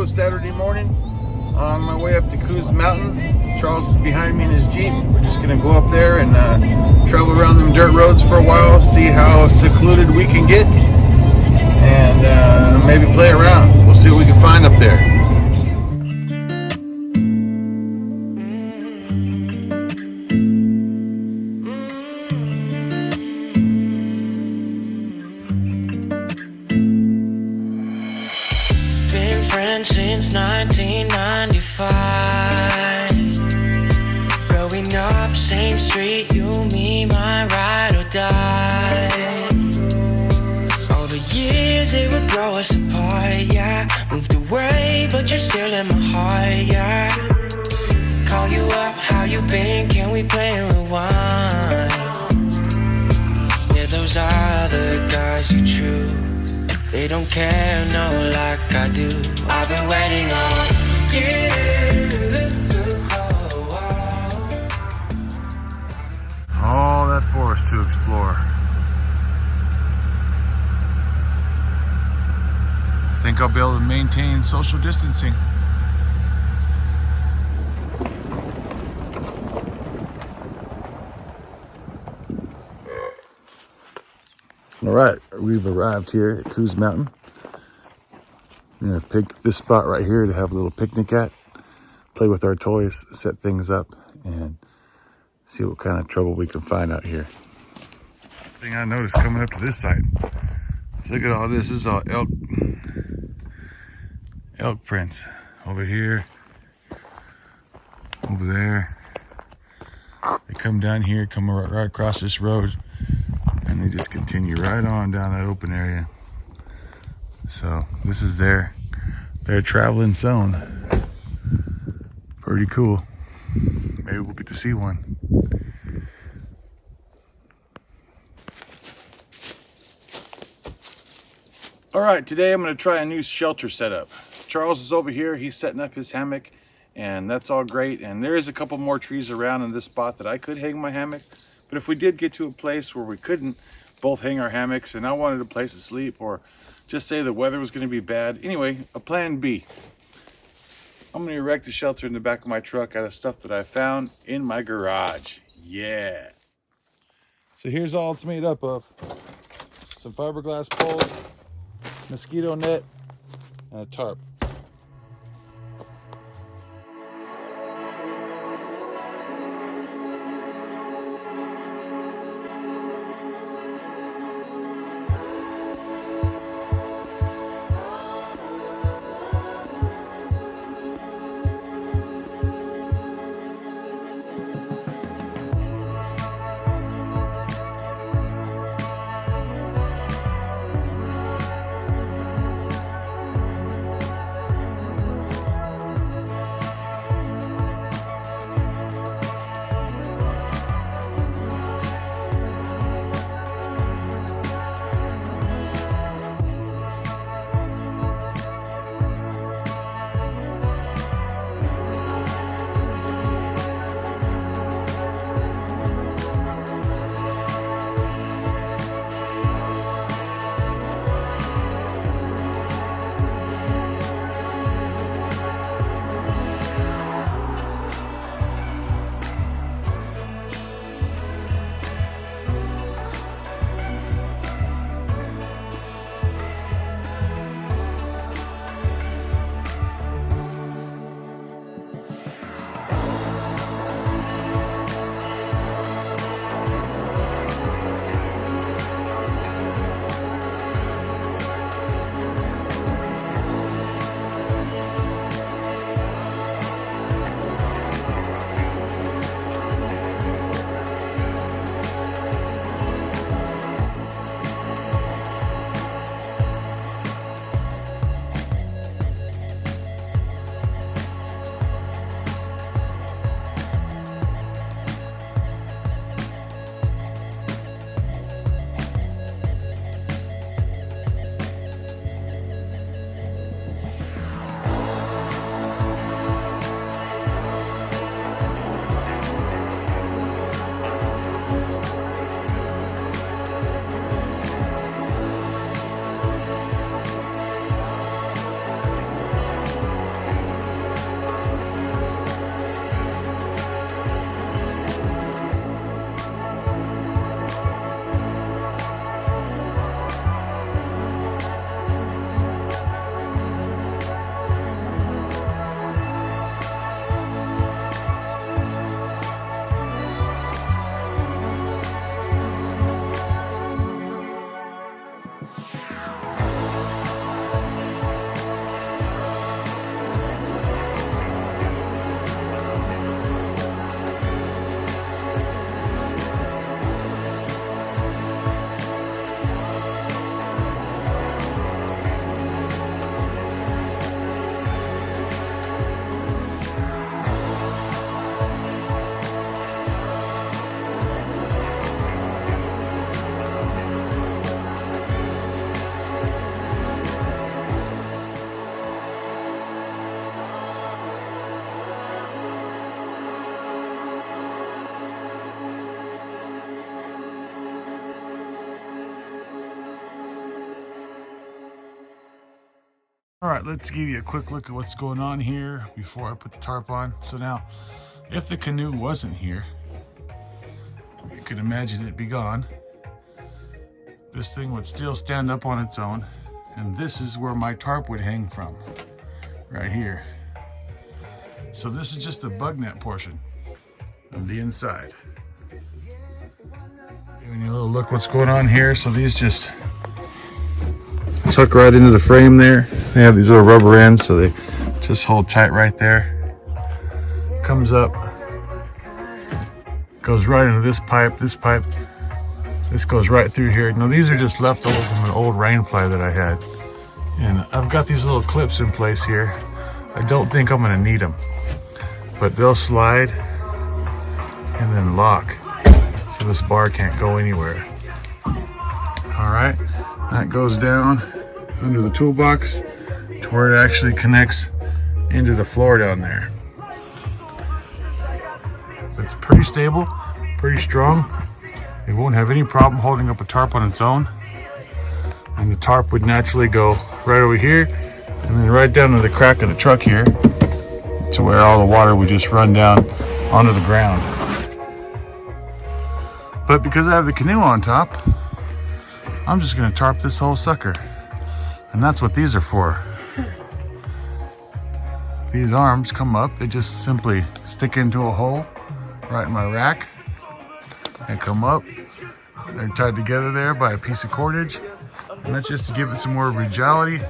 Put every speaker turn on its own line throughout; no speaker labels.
video Saturday morning on my way up to Coos Mountain. Charles is behind me in his Jeep. We're just gonna go up there and travel around them dirt roads for a while, see how secluded we can get, and maybe play around. We'll see what we can find up there.
Since 1995, growing up same street, you, me, my ride or die. All the years they would grow us apart, yeah. Moved away, but you're still in my heart, yeah. Call you up, how you been? Can we play and rewind? Yeah, those other guys you choose, they don't care, no, like I do. I've been waiting on you.
All that forest to explore. I think I'll be able to maintain social distancing. All right, we've arrived here at Coos Mountain. I'm gonna pick this spot right here to have a little picnic at, play with our toys, set things up, and see what kind of trouble we can find out here. Thing I noticed coming up to this site, look at all this. This is all elk prints over here, over there. They come down here, come right across this road, and they just continue right on down that open area. So this is their traveling zone. Pretty cool. Maybe we'll get to see one. All right, today I'm going to try a new shelter setup. Charles is over here. He's setting up his hammock, and that's all great. And there is a couple more trees around in this spot that I could hang my hammock. But if we did get to a place where we couldn't both hang our hammocks and I wanted a place to sleep, or just say the weather was going to be bad, anyway, a plan B. I'm going to erect a shelter in the back of my truck out of stuff that I found in my garage. Yeah. So here's all it's made up of. Some fiberglass poles, mosquito net, and a tarp. All right, let's give you a quick look at what's going on here before I put the tarp on. So now, if the canoe wasn't here, you could imagine it'd be gone. This thing would still stand up on its own, and this is where my tarp would hang from, right here. So this is just the bug net portion of the inside. Giving you a little look what's going on here. So these just tuck right into the frame there. They have these little rubber ends, so they just hold tight right there. Comes up, goes right into this pipe, this goes right through here. Now these are just leftover from an old rain fly that I had. And I've got these little clips in place here. I don't think I'm gonna need them, but they'll slide and then lock. So this bar can't go anywhere. All right, that goes down under the toolbox to where it actually connects into the floor down there. It's pretty stable, pretty strong. It won't have any problem holding up a tarp on its own. And the tarp would naturally go right over here and then right down to the crack of the truck here to where all the water would just run down onto the ground. But because I have the canoe on top, I'm just gonna tarp this whole sucker. And that's what these are for. These arms come up, they just simply stick into a hole right in my rack. They come up, they're tied together there by a piece of cordage. And that's just to give it some more rigidity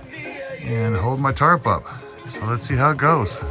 and hold my tarp up. So let's see how it goes.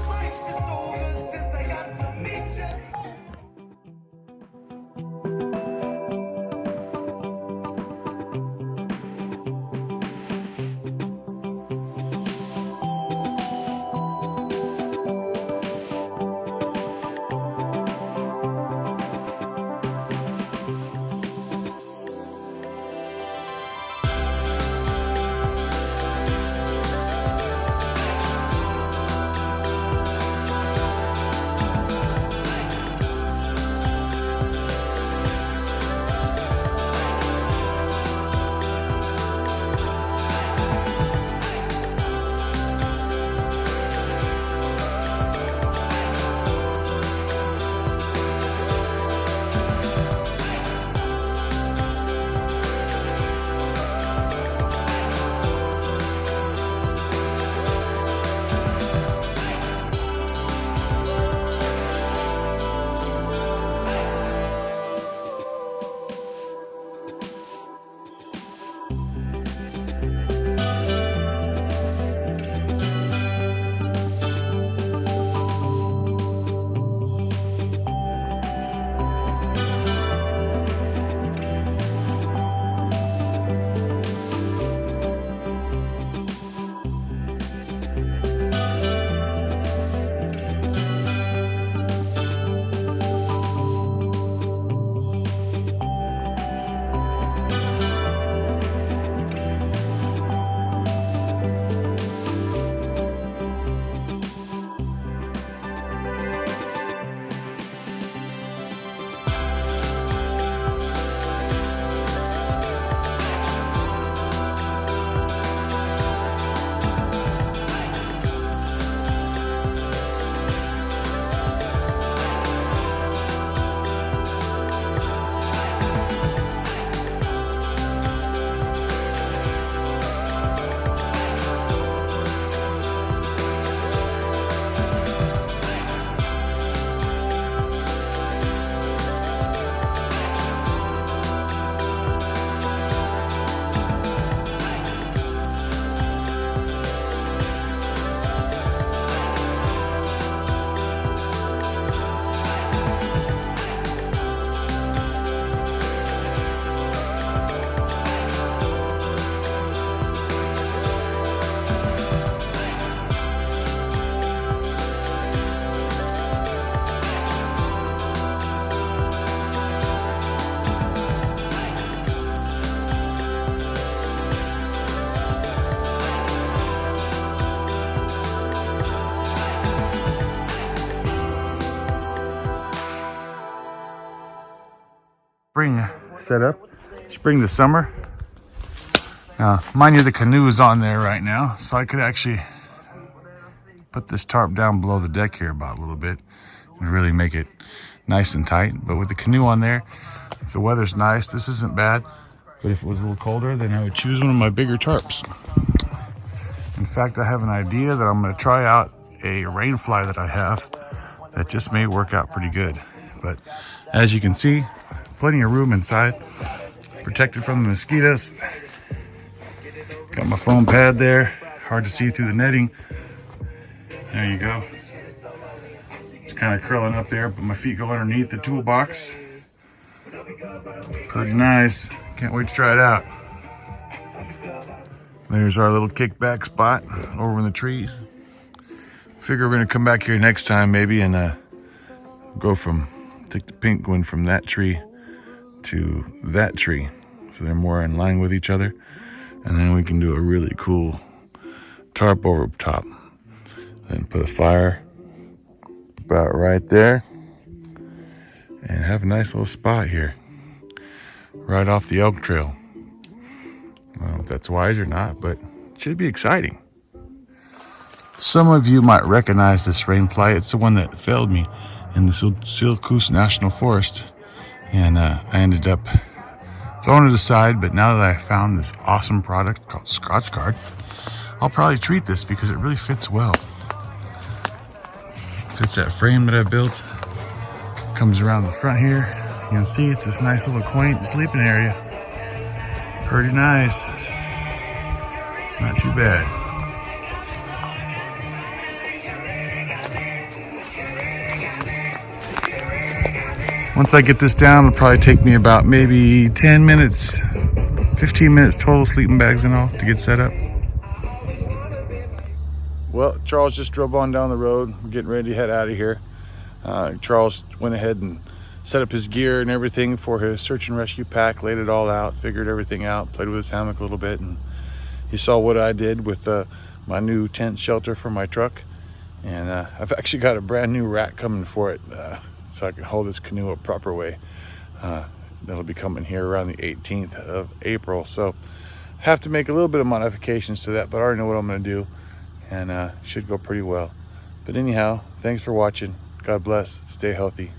Spring setup, spring to summer. Now, mind you, the canoe is on there right now, so I could actually put this tarp down below the deck here about a little bit and really make it nice and tight. But with the canoe on there, if the weather's nice, this isn't bad. But if it was a little colder, then I would choose one of my bigger tarps. In fact, I have an idea that I'm going to try out a rain fly that I have that just may work out pretty good. But as you can see, plenty of room inside, protected from the mosquitoes. Got my foam pad there, hard to see through the netting. There you go. It's kind of curling up there, but my feet go underneath the toolbox. Pretty nice. Can't wait to try it out. There's our little kickback spot over in the trees. Figure we're gonna come back here next time maybe and take the pink one from that tree to that tree, so they're more in line with each other, and then we can do a really cool tarp over top and put a fire about right there and have a nice little spot here right off the elk trail. I don't know if that's wise or not, but it should be exciting. Some of you might recognize this rainfly. It's the one that failed me in the Coos National Forest, and I ended up throwing it aside. But now that I found this awesome product called Scotchgard, I'll probably treat this because it really fits well. Fits that frame that I built. Comes around the front here. You can see it's this nice little quaint sleeping area. Pretty nice. Not too bad. Once I get this down, it'll probably take me about maybe 10 minutes, 15 minutes total, sleeping bags and all, to get set up. Well, Charles just drove on down the road. We're getting ready to head out of here. Charles went ahead and set up his gear and everything for his search and rescue pack, laid it all out, figured everything out, played with his hammock a little bit, and he saw what I did with my new tent shelter for my truck. And I've actually got a brand new rack coming for it, so I can hold this canoe a proper way. That'll be coming here around the 18th of April, so I have to make a little bit of modifications to that, but I already know what I'm going to do, and should go pretty well. But anyhow, thanks for watching. God bless. Stay healthy.